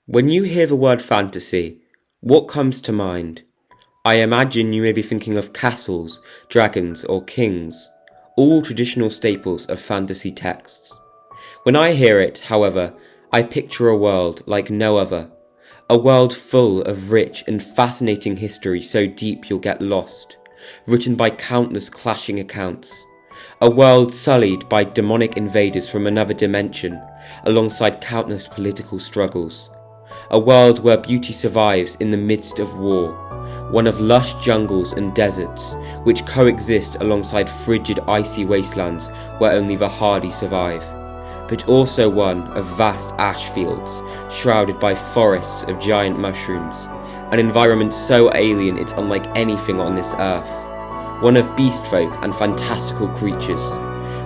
When you hear the word fantasy, what comes to mind? I imagine you may be thinking of castles, dragons, or kings, all traditional staples of fantasy texts. When I hear it, however, I picture a world like no other, a world full of rich and fascinating history so deep you'll get lost, written by countless clashing accounts. A world sullied by demonic invaders from another dimension, alongside countless political struggles. A world where beauty survives in the midst of war, one of lush jungles and deserts, which coexist alongside frigid icy wastelands where only the hardy survive, but also one of vast ash fields, shrouded by forests of giant mushrooms, an environment so alien it's unlike anything on this earth, one of beast folk and fantastical creatures,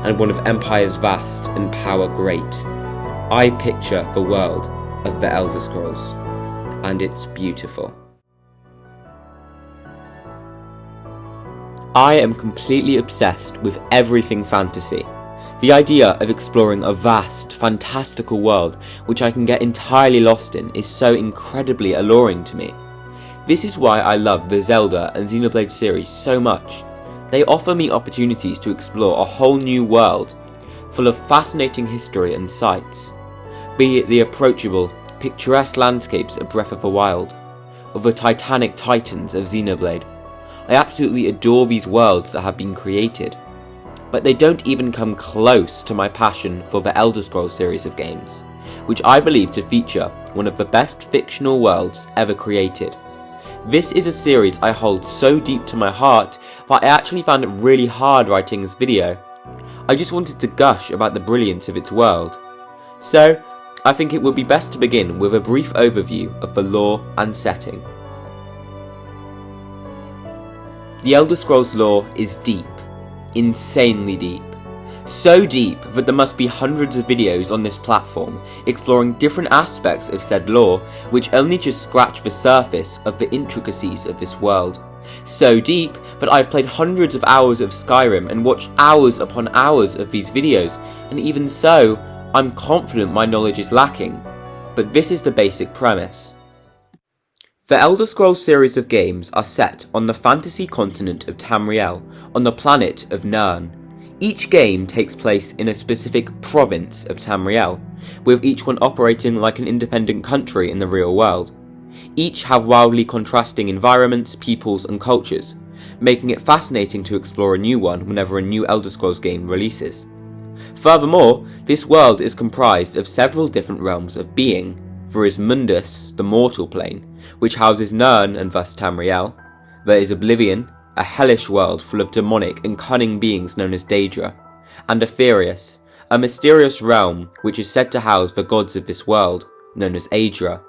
and one of empires vast and power great. I picture the world of the Elder Scrolls, and it's beautiful. I am completely obsessed with everything fantasy. The idea of exploring a vast, fantastical world which I can get entirely lost in is so incredibly alluring to me. This is why I love the Zelda and Xenoblade series so much. They offer me opportunities to explore a whole new world, full of fascinating history and sights. Be it the approachable, picturesque landscapes of Breath of the Wild, or the titanic titans of Xenoblade. I absolutely adore these worlds that have been created, but they don't even come close to my passion for the Elder Scrolls series of games, which I believe to feature one of the best fictional worlds ever created. This is a series I hold so deep to my heart that I actually found it really hard writing this video. I just wanted to gush about the brilliance of its world. So, I think it would be best to begin with a brief overview of the lore and setting. The Elder Scrolls lore is deep, insanely deep. So deep that there must be hundreds of videos on this platform exploring different aspects of said lore which only just scratch the surface of the intricacies of this world. So deep that I've played hundreds of hours of Skyrim and watched hours upon hours of these videos, and even so, I'm confident my knowledge is lacking, but this is the basic premise. The Elder Scrolls series of games are set on the fantasy continent of Tamriel, on the planet of Nirn. Each game takes place in a specific province of Tamriel, with each one operating like an independent country in the real world. Each have wildly contrasting environments, peoples and cultures, making it fascinating to explore a new one whenever a new Elder Scrolls game releases. Furthermore, this world is comprised of several different realms of being. There is Mundus, the mortal plane, which houses Nirn and thus Tamriel. There is Oblivion, a hellish world full of demonic and cunning beings known as Daedra, and Aetherius, a mysterious realm which is said to house the gods of this world, known as Aedra.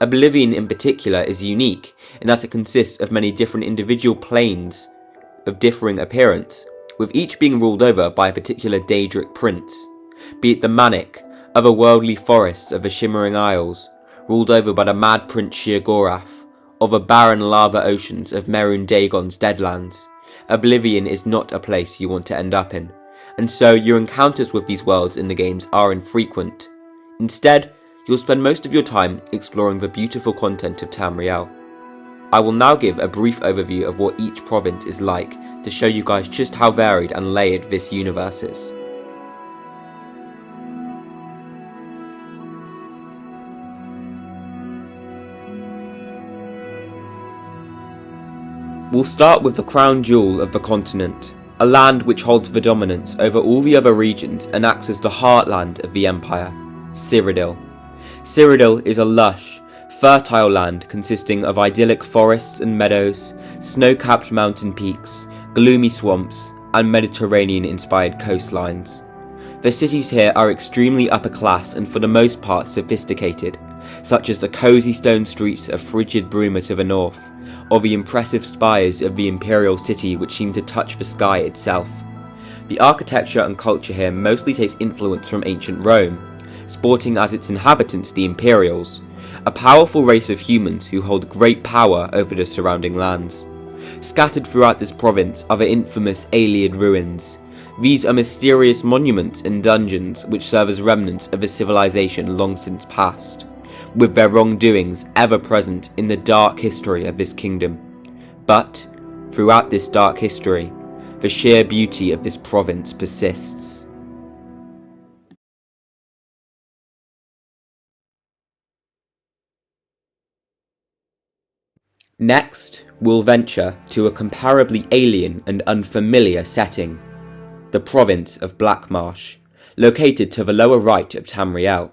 Oblivion in particular is unique in that it consists of many different individual planes of differing appearance, with each being ruled over by a particular Daedric prince, be it the Manic, otherworldly forests of the Shimmering Isles, ruled over by the mad Prince Sheogorath, or the barren lava oceans of Merun Dagon's Deadlands. Oblivion is not a place you want to end up in, and so your encounters with these worlds in the games are infrequent. Instead, you'll spend most of your time exploring the beautiful content of Tamriel. I will now give a brief overview of what each province is like to show you guys just how varied and layered this universe is. We'll start with the crown jewel of the continent, a land which holds the dominance over all the other regions and acts as the heartland of the empire, Cyrodiil. Cyrodiil is a lush, fertile land consisting of idyllic forests and meadows, snow-capped mountain peaks, gloomy swamps, and Mediterranean-inspired coastlines. The cities here are extremely upper class and for the most part sophisticated, such as the cosy stone streets of frigid Bruma to the north, or the impressive spires of the imperial city which seem to touch the sky itself. The architecture and culture here mostly takes influence from ancient Rome, sporting as its inhabitants the Imperials, a powerful race of humans who hold great power over the surrounding lands. Scattered throughout this province are the infamous Ayleid ruins. These are mysterious monuments and dungeons which serve as remnants of a civilization long since past, with their wrongdoings ever present in the dark history of this kingdom. But, throughout this dark history, the sheer beauty of this province persists. Next, we'll venture to a comparably alien and unfamiliar setting, the province of Blackmarsh, located to the lower right of Tamriel.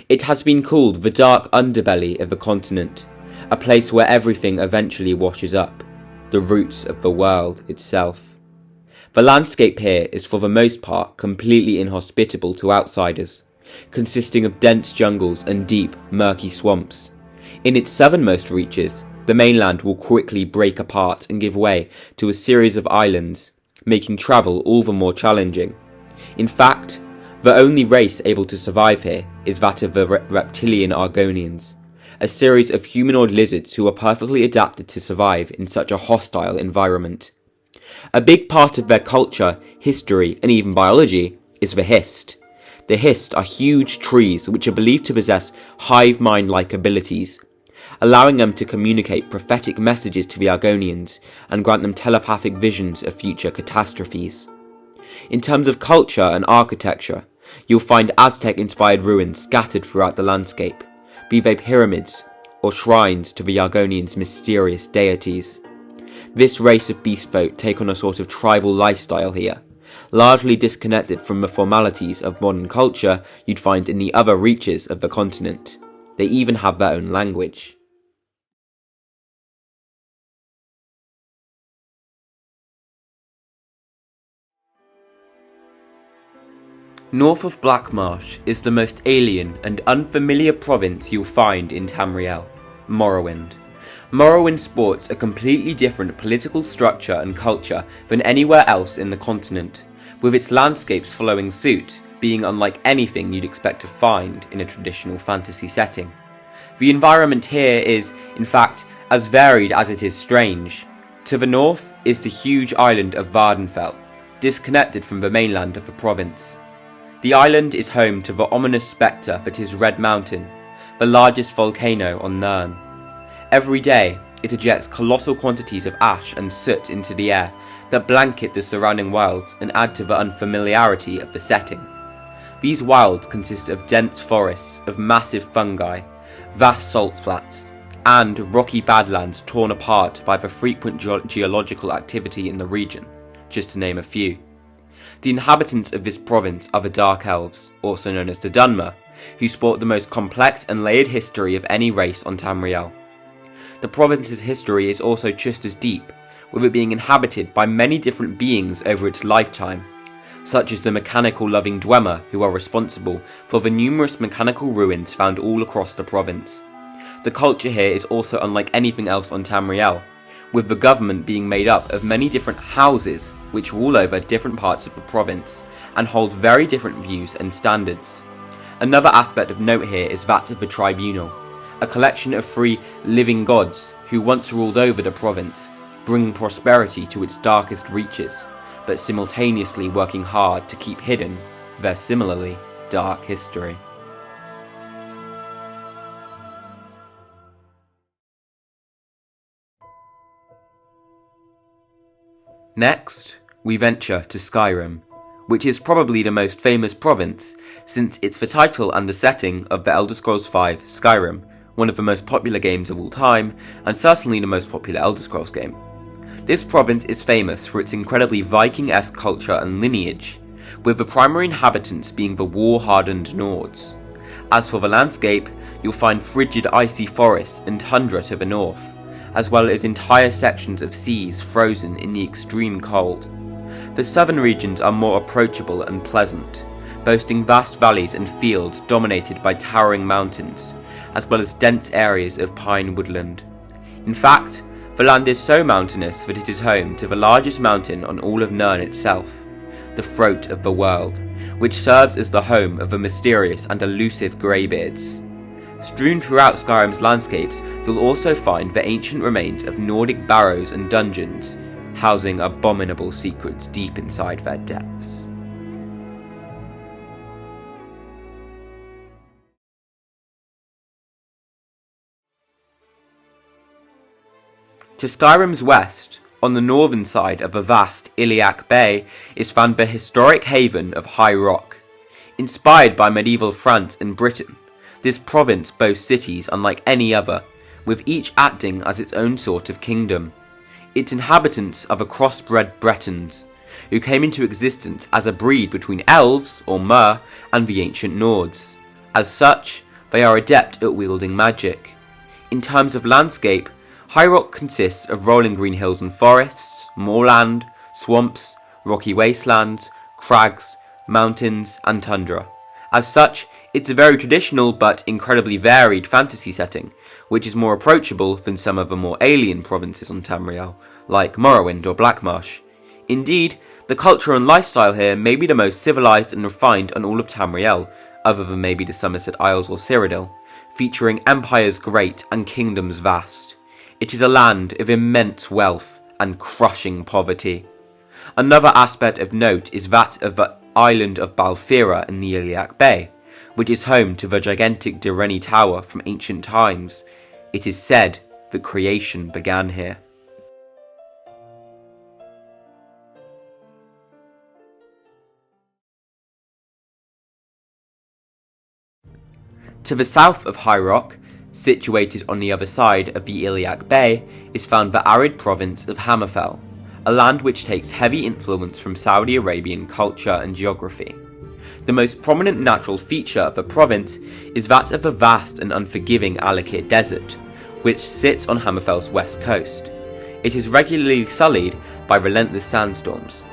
It has been called the dark underbelly of the continent, a place where everything eventually washes up, the roots of the world itself. The landscape here is for the most part completely inhospitable to outsiders, consisting of dense jungles and deep, murky swamps. In its southernmost reaches, the mainland will quickly break apart and give way to a series of islands, making travel all the more challenging. In fact, the only race able to survive here is that of the reptilian Argonians, a series of humanoid lizards who are perfectly adapted to survive in such a hostile environment. A big part of their culture, history, and even biology is the Hist. The Hist are huge trees which are believed to possess hive mind-like abilities, allowing them to communicate prophetic messages to the Argonians and grant them telepathic visions of future catastrophes. In terms of culture and architecture, you'll find Aztec-inspired ruins scattered throughout the landscape, be they pyramids or shrines to the Argonians' mysterious deities. This race of beast folk take on a sort of tribal lifestyle here, largely disconnected from the formalities of modern culture you'd find in the other reaches of the continent. They even have their own language. North of Blackmarsh is the most alien and unfamiliar province you'll find in Tamriel, Morrowind. Morrowind sports a completely different political structure and culture than anywhere else in the continent, with its landscapes following suit, being unlike anything you'd expect to find in a traditional fantasy setting. The environment here is, in fact, as varied as it is strange. To the north is the huge island of Valenwood, disconnected from the mainland of the province. The island is home to the ominous spectre that is Red Mountain, the largest volcano on Nirn. Every day, it ejects colossal quantities of ash and soot into the air that blanket the surrounding wilds and add to the unfamiliarity of the setting. These wilds consist of dense forests of massive fungi, vast salt flats, and rocky badlands torn apart by the frequent geological activity in the region, just to name a few. The inhabitants of this province are the Dark Elves, also known as the Dunmer, who sport the most complex and layered history of any race on Tamriel. The province's history is also just as deep, with it being inhabited by many different beings over its lifetime, such as the mechanical-loving Dwemer who are responsible for the numerous mechanical ruins found all across the province. The culture here is also unlike anything else on Tamriel, with the government being made up of many different houses which rule over different parts of the province and hold very different views and standards. Another aspect of note here is that of the Tribunal, a collection of three living gods who once ruled over the province, bringing prosperity to its darkest reaches, but simultaneously working hard to keep hidden their similarly dark history. Next, we venture to Skyrim, which is probably the most famous province since it's the title and the setting of the Elder Scrolls V Skyrim, one of the most popular games of all time, and certainly the most popular Elder Scrolls game. This province is famous for its incredibly Viking-esque culture and lineage, with the primary inhabitants being the war-hardened Nords. As for the landscape, you'll find frigid icy forests and tundra to the north, as well as entire sections of seas frozen in the extreme cold. The southern regions are more approachable and pleasant, boasting vast valleys and fields dominated by towering mountains, as well as dense areas of pine woodland. In fact, the land is so mountainous that it is home to the largest mountain on all of Nirn itself, the Throat of the World, which serves as the home of the mysterious and elusive Greybeards. Strewn throughout Skyrim's landscapes, you'll also find the ancient remains of Nordic barrows and dungeons, housing abominable secrets deep inside their depths. To Skyrim's west, on the northern side of a vast iliac bay, is found the historic haven of High Rock. Inspired by medieval France and Britain, this province boasts cities unlike any other, with each acting as its own sort of kingdom. Its inhabitants are the crossbred Bretons, who came into existence as a breed between elves, or Mer, and the ancient Nords. As such, they are adept at wielding magic. In terms of landscape, High Rock consists of rolling green hills and forests, moorland, swamps, rocky wastelands, crags, mountains, and tundra. As such, it's a very traditional but incredibly varied fantasy setting, which is more approachable than some of the more alien provinces on Tamriel, like Morrowind or Blackmarsh. Indeed, the culture and lifestyle here may be the most civilized and refined on all of Tamriel, other than maybe the Summerset Isles or Cyrodiil, featuring empires great and kingdoms vast. It is a land of immense wealth and crushing poverty. Another aspect of note is that of the island of Balfira in the Iliac Bay, which is home to the gigantic Direni Tower from ancient times. It is said that creation began here. To the south of High Rock, situated on the other side of the Iliac Bay, is found the arid province of Hammerfell, a land which takes heavy influence from Saudi Arabian culture and geography. The most prominent natural feature of the province is that of the vast and unforgiving Alakir Desert, which sits on Hammerfell's west coast. It is regularly sullied by relentless sandstorms.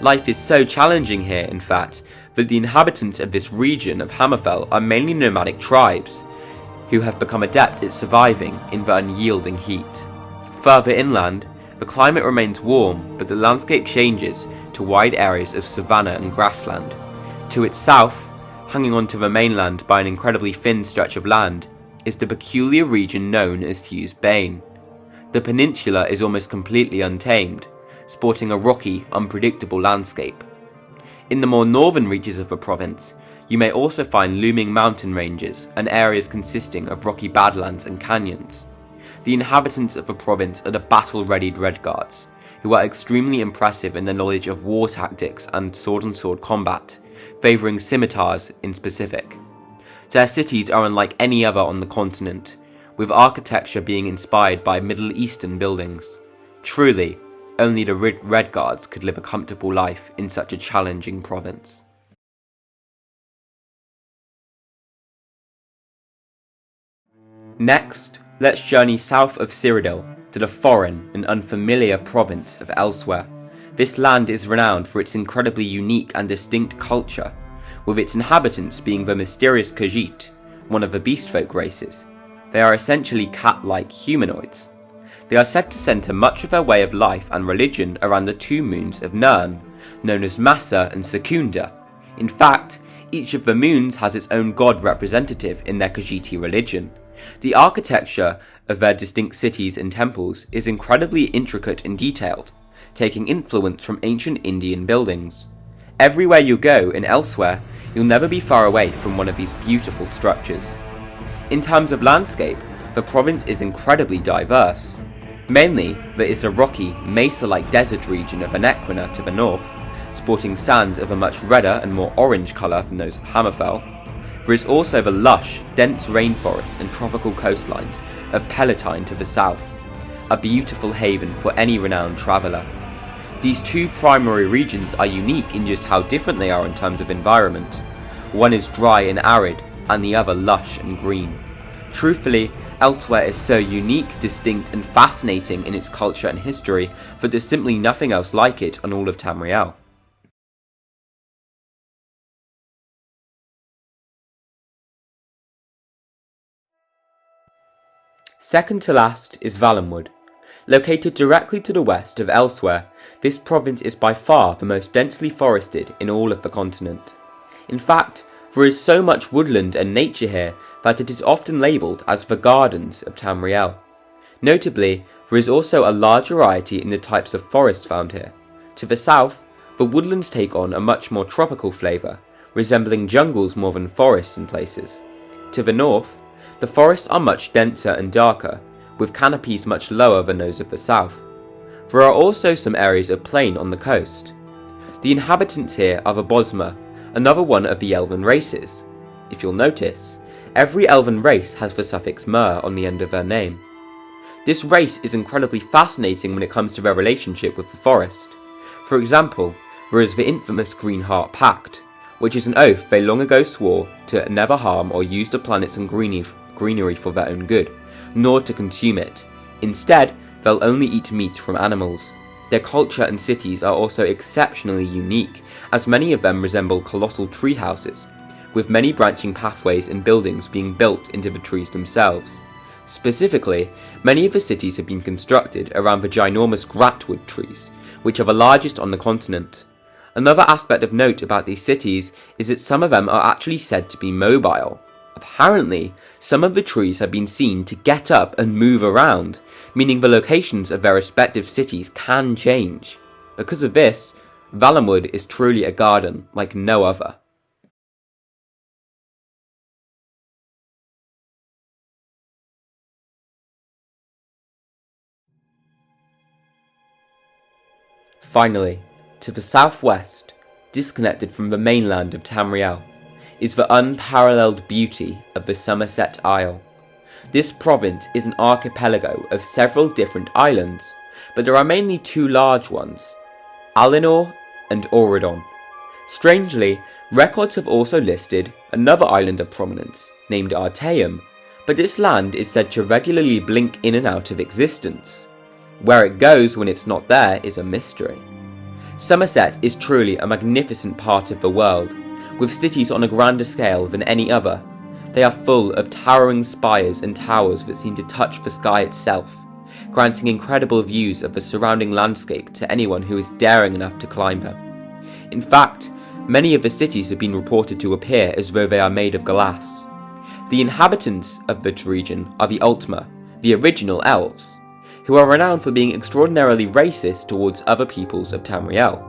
Life is so challenging here, in fact, that the inhabitants of this region of Hammerfell are mainly nomadic tribes, who have become adept at surviving in the unyielding heat. Further inland, the climate remains warm, but the landscape changes to wide areas of savanna and grassland. To its south, hanging onto the mainland by an incredibly thin stretch of land, is the peculiar region known as Hugh's Bane. The peninsula is almost completely untamed, sporting a rocky, unpredictable landscape. In the more northern reaches of the province, you may also find looming mountain ranges and areas consisting of rocky badlands and canyons. The inhabitants of the province are the battle-readied Redguards, who are extremely impressive in their knowledge of war tactics and sword-on-sword combat, favouring scimitars in specific. Their cities are unlike any other on the continent, with architecture being inspired by Middle Eastern buildings. Truly, only the Redguards could live a comfortable life in such a challenging province. Next, let's journey south of Cyrodiil to the foreign and unfamiliar province of Elsweyr. This land is renowned for its incredibly unique and distinct culture, with its inhabitants being the mysterious Khajiit, one of the beastfolk races. They are essentially cat-like humanoids. They are said to centre much of their way of life and religion around the two moons of Nirn, known as Massa and Secunda. In fact, each of the moons has its own god representative in their Khajiiti religion. The architecture of their distinct cities and temples is incredibly intricate and detailed, taking influence from ancient Indian buildings. Everywhere you go in Elsweyr, you'll never be far away from one of these beautiful structures. In terms of landscape, the province is incredibly diverse. Mainly, there is a rocky, mesa-like desert region of Anequina to the north, sporting sands of a much redder and more orange colour than those of Hammerfell. There is also the lush, dense rainforest and tropical coastlines of Palatine to the south, a beautiful haven for any renowned traveller. These two primary regions are unique in just how different they are in terms of environment. One is dry and arid, and the other lush and green. Truthfully, Elsweyr is so unique, distinct and fascinating in its culture and history that there's simply nothing else like it on all of Tamriel. Second to last is Valenwood. Located directly to the west of Elsweyr, this province is by far the most densely forested in all of the continent. In fact, there is so much woodland and nature here that it is often labelled as the Gardens of Tamriel. Notably, there is also a large variety in the types of forests found here. To the south, the woodlands take on a much more tropical flavour, resembling jungles more than forests in places. To the north, the forests are much denser and darker, with canopies much lower than those of the south. There are also some areas of plain on the coast. The inhabitants here are the Bosmer, another one of the elven races. If you'll notice, every elven race has the suffix mer on the end of their name. This race is incredibly fascinating when it comes to their relationship with the forest. For example, there is the infamous Greenheart Pact, which is an oath they long ago swore to never harm or use the planet's greenery for their own good, nor to consume it. Instead, they'll only eat meat from animals. Their culture and cities are also exceptionally unique, as many of them resemble colossal tree houses, with many branching pathways and buildings being built into the trees themselves. Specifically, many of the cities have been constructed around the ginormous Gratwood trees, which are the largest on the continent. Another aspect of note about these cities is that some of them are actually said to be mobile. Apparently, some of the trees have been seen to get up and move around, meaning the locations of their respective cities can change. Because of this, Valenwood is truly a garden like no other. Finally, to the southwest, disconnected from the mainland of Tamriel, is the unparalleled beauty of the Summerset Isle. This province is an archipelago of several different islands, but there are mainly two large ones, Alinor and Auridon. Strangely, records have also listed another island of prominence, named Artaeum, but this land is said to regularly blink in and out of existence. Where it goes when it's not there is a mystery. Summerset is truly a magnificent part of the world, with cities on a grander scale than any other. They are full of towering spires and towers that seem to touch the sky itself, granting incredible views of the surrounding landscape to anyone who is daring enough to climb them. In fact, many of the cities have been reported to appear as though they are made of glass. The inhabitants of this region are the Altmer, the original elves, who are renowned for being extraordinarily racist towards other peoples of Tamriel.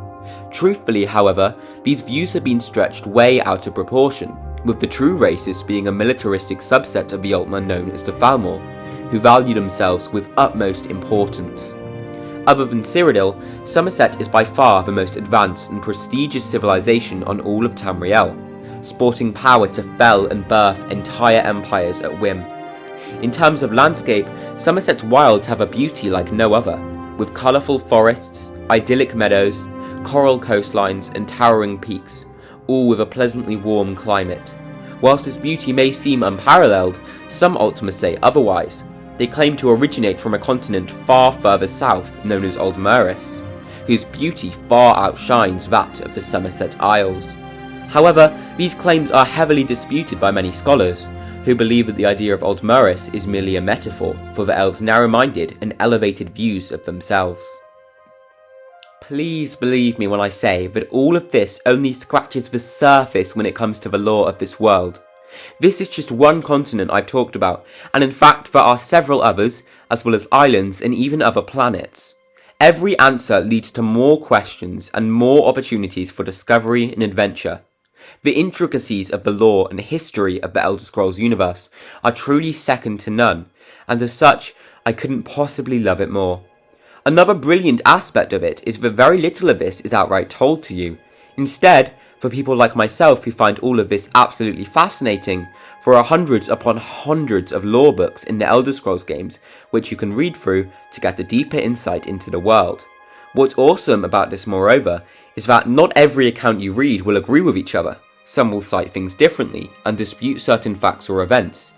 Truthfully, however, these views have been stretched way out of proportion, with the true racists being a militaristic subset of the Altmer known as the Falmor, who value themselves with utmost importance. Other than Cyrodiil, Summerset is by far the most advanced and prestigious civilization on all of Tamriel, sporting power to fell and birth entire empires at whim. In terms of landscape, Summerset's wilds have a beauty like no other, with colourful forests, idyllic meadows, coral coastlines and towering peaks, all with a pleasantly warm climate. Whilst this beauty may seem unparalleled, some Altmer say otherwise. They claim to originate from a continent far further south known as Aldmeris, whose beauty far outshines that of the Summerset Isles. However, these claims are heavily disputed by many scholars, who believe that the idea of Aldmeris is merely a metaphor for the elves' narrow-minded and elevated views of themselves. Please believe me when I say that all of this only scratches the surface when it comes to the lore of this world. This is just one continent I've talked about, and in fact there are several others, as well as islands and even other planets. Every answer leads to more questions and more opportunities for discovery and adventure. The intricacies of the lore and history of the Elder Scrolls universe are truly second to none, and as such, I couldn't possibly love it more. Another brilliant aspect of it is that very little of this is outright told to you. Instead, for people like myself who find all of this absolutely fascinating, there are hundreds upon hundreds of lore books in the Elder Scrolls games which you can read through to get a deeper insight into the world. What's awesome about this, moreover, is that not every account you read will agree with each other. Some will cite things differently and dispute certain facts or events,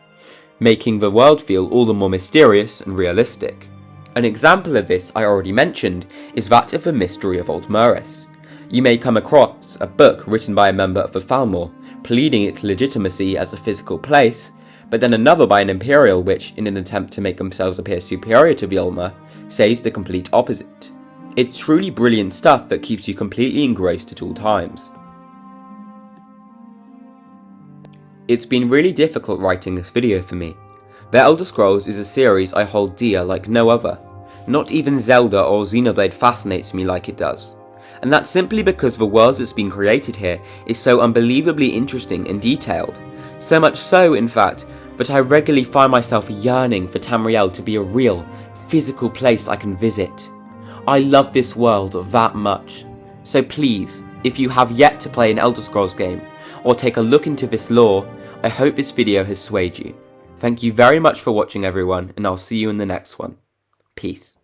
making the world feel all the more mysterious and realistic. An example of this I already mentioned is that of the mystery of Aldmeris. You may come across a book written by a member of the Falmor, pleading its legitimacy as a physical place, but then another by an Imperial which, in an attempt to make themselves appear superior to the Ulmer, says the complete opposite. It's truly brilliant stuff that keeps you completely engrossed at all times. It's been really difficult writing this video for me. The Elder Scrolls is a series I hold dear like no other. Not even Zelda or Xenoblade fascinates me like it does. And that's simply because the world that's been created here is so unbelievably interesting and detailed. So much so, in fact, but I regularly find myself yearning for Tamriel to be a real, physical place I can visit. I love this world that much, so please, if you have yet to play an Elder Scrolls game, or take a look into this lore, I hope this video has swayed you. Thank you very much for watching everyone, and I'll see you in the next one. Peace.